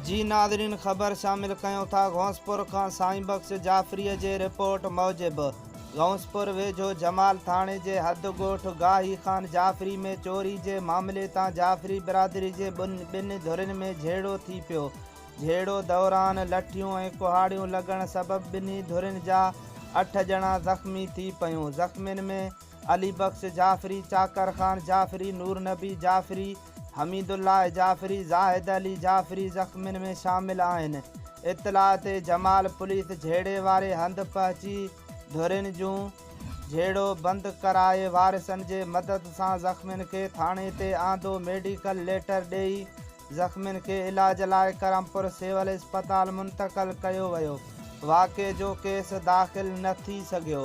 जी नाज़रीन, ख़बर शामिल कयूं था घोंसपुर खां साईं बख्श जाफ़रीअ जे रिपोर्ट मूजिब घोंसपुर वेझो जमाल थाणे जे हद ॻोठ गाही ख़ान जाफ़री में चोरी जे मामले तां जाफ़री बिरादरी जे ॿिनि धुरियुनि में झेड़ो थी पियो। झेड़ो दौरान लठियूं ऐं कुहाड़ियूं लॻण सबबि ॿिन्ही धुरियुनि जा 8 ॼणा ज़ख़्मी थी पयूं। ज़ख़्मियुनि में अली बख्श जाफ़री, चाकर ख़ान जाफ़री, नूर नबी जाफ़री, हमीदुल्लाह जाफ़री, ज़ाहिद अली जाफ़री ज़ख़्मियुनि में शामिल आहिनि। इत्तलाह ते जमाल पुलिस झेड़े वारे हंधि पहुची धुरियुनि जूं झेड़ो बंदि कराए वारिसनि जे मदद सां ज़ख़्मियुनि खे थाणे ते आंदो। मेडिकल लेटर ॾेई ज़ख़्मियुनि खे इलाज लाइ करमपुर सिविल इस्पताल मुंतक़िल कयो वियो। वाक़िए जो केस दाख़िल न थी सघियो।